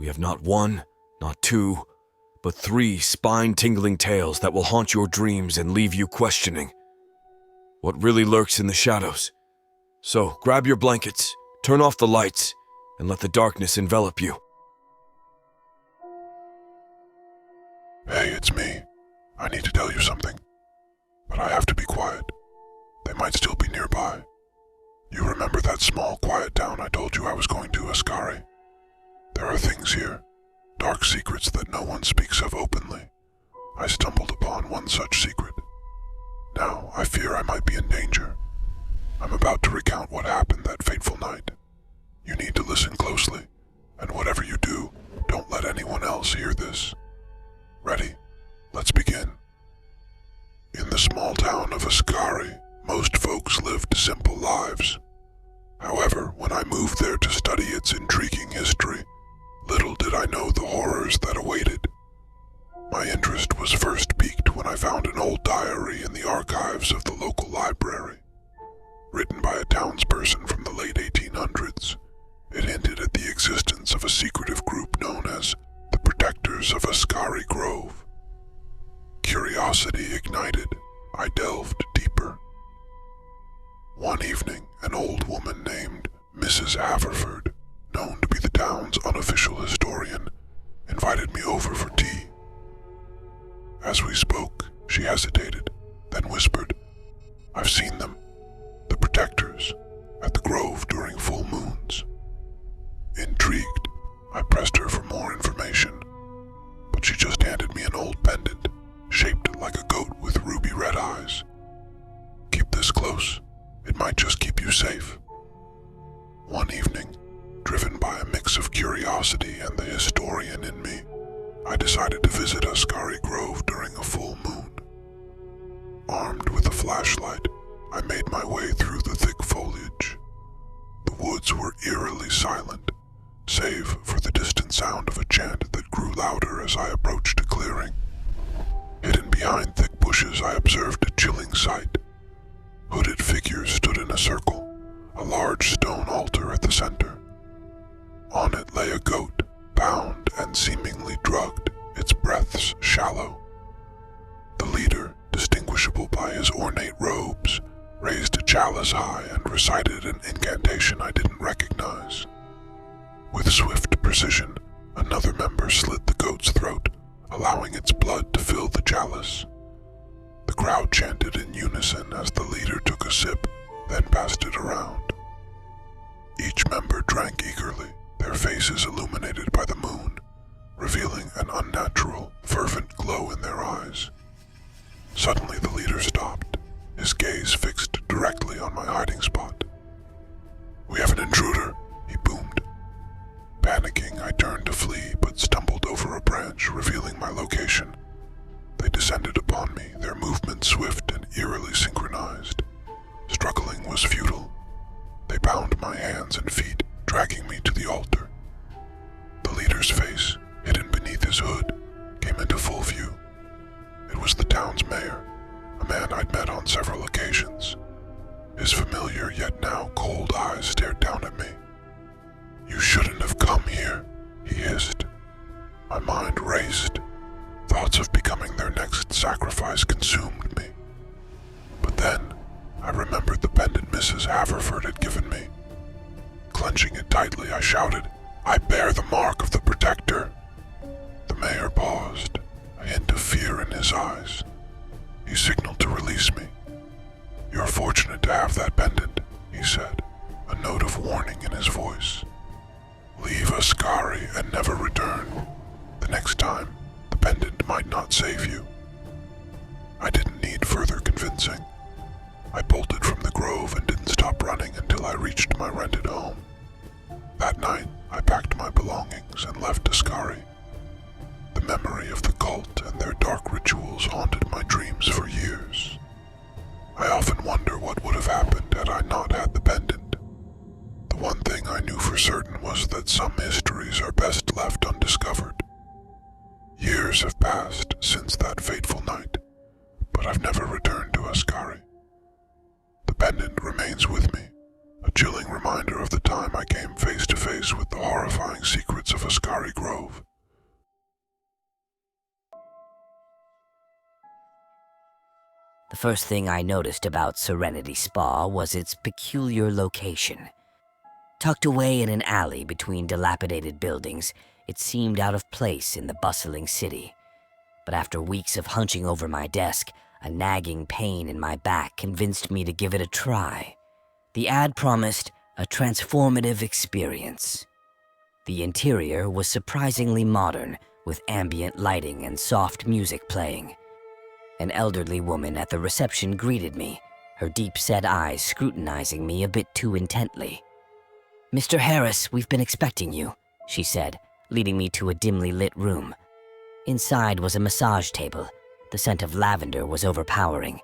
we have not one, not two, but 3 spine-tingling tales that will haunt your dreams and leave you questioning what really lurks in the shadows. So grab your blankets, turn off the lights, and let the darkness envelop you. Hey, it's me. I need to tell you something, but I have to be quiet. They might still be nearby. You remember that small, quiet town I told you I was going to, Ascari? There are things here, dark secrets that no one speaks of openly. I stumbled upon one such secret. Now, I fear I might be in danger. I'm about to recount what happened that fateful night. You need to listen closely, and whatever you do, don't let anyone else hear this. Ready? Let's begin. In the small town of Ascari, most folks lived simple lives. However, when I moved there to study its intriguing history, little did I know the horrors that awaited. My interest was first piqued when I found an old diary in the archives of the local library. Written by a townsperson from the late 1800s, it hinted at the existence of a secretive group known as the Protectors of Ascari Grove. Curiosity ignited, I delved deeper. One evening, an old woman named Mrs. Haverford, known to be the town's unofficial historian, invited me over for tea. As we spoke, she hesitated, then whispered, "I've seen them, the Protectors, at the Grove during full moons." Intrigued, I pressed her for more information, but she just handed me an old pendant, shaped like a goat with ruby red eyes. "Keep this close. It might just keep you safe." One evening, driven by a mix of curiosity and the historian in me, I decided to visit Ascari Grove during a full moon. Armed with a flashlight, I made my way through the thick foliage. The woods were eerily silent, save for the distant sound of a chant that grew louder as I approached a clearing. Hidden behind thick bushes, I observed a chilling sight. Hooded figures stood in a circle, a large stone altar at the center. On it lay a goat, bound and seemingly drugged, its breaths shallow. The leader, distinguishable by his ornate robes, raised a chalice high and recited an incantation I didn't recognize. With swift precision, another member slit the goat's throat, allowing its blood to fill the chalice. The crowd chanted in unison as the leader took a sip, then passed it around. Each member drank eagerly, their faces illuminated by the moon, revealing an unnatural, fervent glow in their eyes. Suddenly the leader stopped, his gaze fixed directly on my hiding spot. "We have an intruder," he boomed. Panicking, I turned to flee, but stumbled over a branch, revealing my location. They descended upon me, their movements swift and eerily synchronized. Struggling was futile. They bound my hands and feet, dragging me to the altar. The leader's face, hidden beneath his hood, came into full view. It was the town's mayor, a man I'd met on several occasions. His familiar yet now cold eyes stared down at me. "You shouldn't have come here," he hissed. My mind raced. Thoughts of becoming their next sacrifice consumed me. But then, I remembered the pendant Mrs. Haverford had given me. Clenching it tightly, I shouted, "I bear the mark of the Protector." The mayor paused, a hint of fear in his eyes. He signaled to release me. "You're fortunate to have that pendant," he said, a note of warning in his voice. "Leave Ascari and never return. The next time, the pendant might not save you." I didn't need further convincing. I bolted from the grove and didn't stop running until I reached my rented home. That night, I packed my belongings and left Ascari. The memory of the cult and their dark rituals haunted my dreams for years. I often wonder what would have happened had I not had the pendant. The one thing I knew for certain was that some mysteries are best left undiscovered. Years have passed since that fateful night, but I've never returned to Ascari. The pendant remains with me, a chilling reminder of the time I came face to face with the horrifying secrets of Ascari Grove. The first thing I noticed about Serenity Spa was its peculiar location. Tucked away in an alley between dilapidated buildings, it seemed out of place in the bustling city. But after weeks of hunching over my desk, a nagging pain in my back convinced me to give it a try. The ad promised a transformative experience. The interior was surprisingly modern, with ambient lighting and soft music playing. An elderly woman at the reception greeted me, her deep-set eyes scrutinizing me a bit too intently. "Mr. Harris, we've been expecting you," she said, leading me to a dimly lit room. Inside was a massage table. The scent of lavender was overpowering.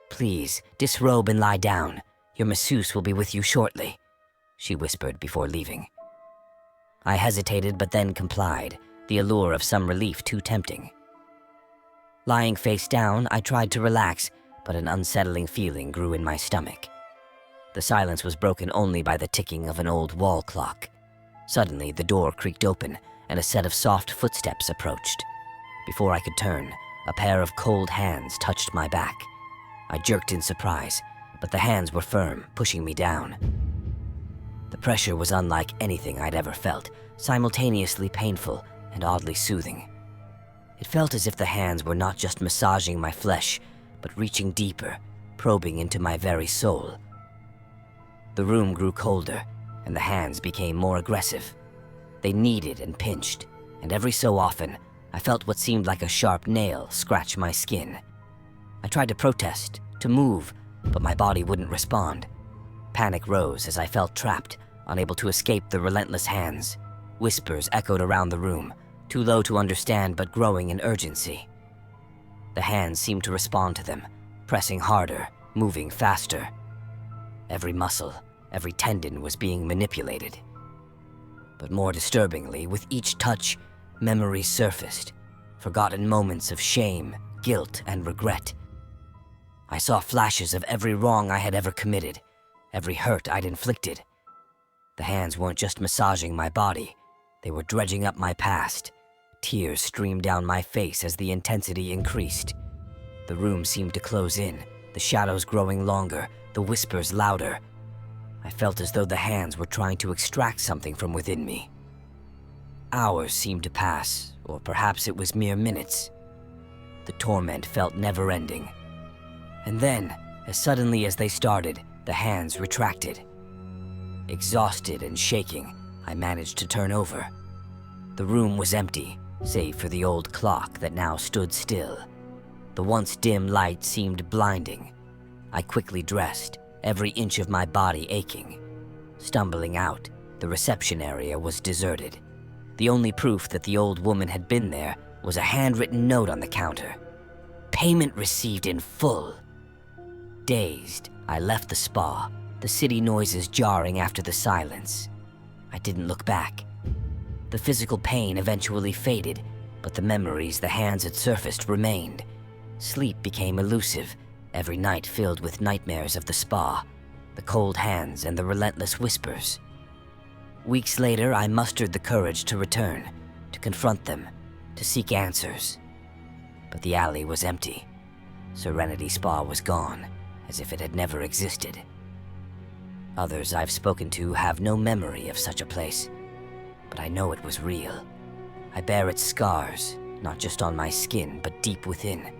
"Please, disrobe and lie down. Your masseuse will be with you shortly," she whispered before leaving. I hesitated but then complied, the allure of some relief too tempting. Lying face down, I tried to relax, but an unsettling feeling grew in my stomach. The silence was broken only by the ticking of an old wall clock. Suddenly, the door creaked open, and a set of soft footsteps approached. Before I could turn, a pair of cold hands touched my back. I jerked in surprise, but the hands were firm, pushing me down. The pressure was unlike anything I'd ever felt, simultaneously painful and oddly soothing. It felt as if the hands were not just massaging my flesh, but reaching deeper, probing into my very soul. The room grew colder, and the hands became more aggressive. They kneaded and pinched, and every so often, I felt what seemed like a sharp nail scratch my skin. I tried to protest, to move, but my body wouldn't respond. Panic rose as I felt trapped, unable to escape the relentless hands. Whispers echoed around the room, too low to understand but growing in urgency. The hands seemed to respond to them, pressing harder, moving faster. Every muscle, every tendon was being manipulated. But more disturbingly, with each touch, memories surfaced, forgotten moments of shame, guilt, and regret. I saw flashes of every wrong I had ever committed, every hurt I'd inflicted. The hands weren't just massaging my body, they were dredging up my past. Tears streamed down my face as the intensity increased. The room seemed to close in, the shadows growing longer, the whispers louder. I felt as though the hands were trying to extract something from within me. Hours seemed to pass, or perhaps it was mere minutes. The torment felt never-ending. And then, as suddenly as they started, the hands retracted. Exhausted and shaking, I managed to turn over. The room was empty, save for the old clock that now stood still. The once dim light seemed blinding. I quickly dressed, every inch of my body aching. Stumbling out, the reception area was deserted. The only proof that the old woman had been there was a handwritten note on the counter. "Payment received in full." Dazed, I left the spa, the city noises jarring after the silence. I didn't look back. The physical pain eventually faded, but the memories the hands had surfaced remained. Sleep became elusive, every night filled with nightmares of the spa, the cold hands and the relentless whispers. Weeks later, I mustered the courage to return, to confront them, to seek answers. But the alley was empty. Serenity Spa was gone, as if it had never existed. Others I've spoken to have no memory of such a place, but I know it was real. I bear its scars, not just on my skin, but deep within.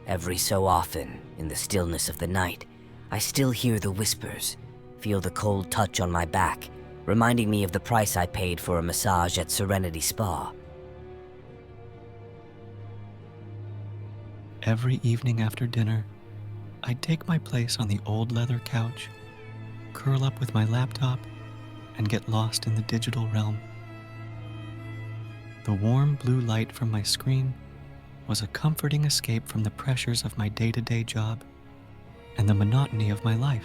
Every so often, in the stillness of the night, I still hear the whispers, feel the cold touch on my back, reminding me of the price I paid for a massage at Serenity Spa. Every evening after dinner, I'd take my place on the old leather couch, curl up with my laptop, and get lost in the digital realm. The warm blue light from my screen was a comforting escape from the pressures of my day-to-day job and the monotony of my life.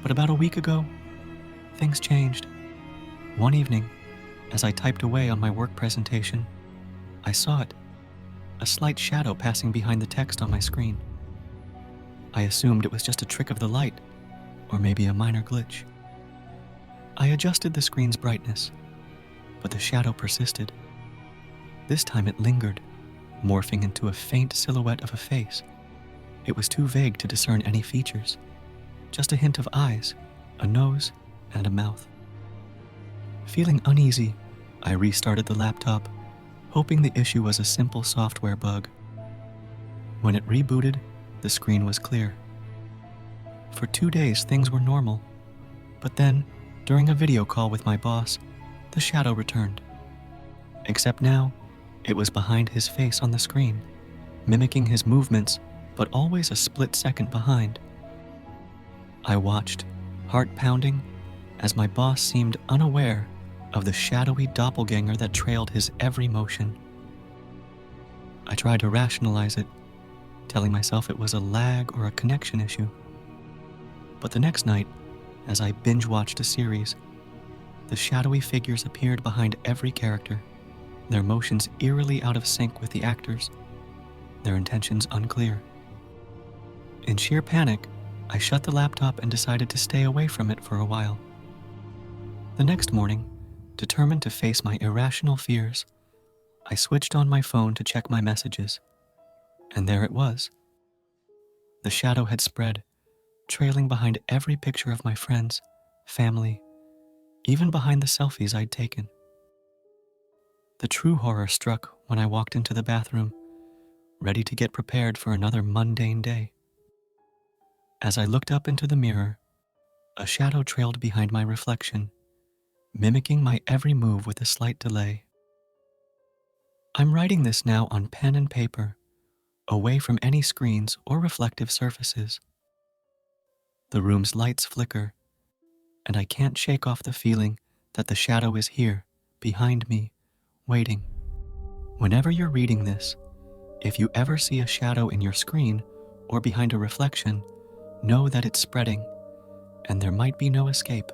But about a week ago, things changed. One evening, as I typed away on my work presentation, I saw it, a slight shadow passing behind the text on my screen. I assumed it was just a trick of the light, or maybe a minor glitch. I adjusted the screen's brightness, but the shadow persisted. This time it lingered, morphing into a faint silhouette of a face. It was too vague to discern any features, just a hint of eyes, a nose, and a mouth. Feeling uneasy, I restarted the laptop, hoping the issue was a simple software bug. When it rebooted, the screen was clear. For 2 days, things were normal, but then, during a video call with my boss, the shadow returned. Except now, it was behind his face on the screen, mimicking his movements, but always a split second behind. I watched, heart pounding, as my boss seemed unaware of the shadowy doppelganger that trailed his every motion. I tried to rationalize it, telling myself it was a lag or a connection issue. But the next night, as I binge-watched a series, the shadowy figures appeared behind every character, their motions eerily out of sync with the actors, their intentions unclear. In sheer panic, I shut the laptop and decided to stay away from it for a while. The next morning, determined to face my irrational fears, I switched on my phone to check my messages. And there it was. The shadow had spread, trailing behind every picture of my friends, family, even behind the selfies I'd taken. The true horror struck when I walked into the bathroom, ready to get prepared for another mundane day. As I looked up into the mirror, a shadow trailed behind my reflection, mimicking my every move with a slight delay. I'm writing this now on pen and paper, away from any screens or reflective surfaces. The room's lights flicker, and I can't shake off the feeling that the shadow is here, behind me, waiting. Whenever you're reading this, if you ever see a shadow in your screen or behind a reflection, know that it's spreading, and there might be no escape.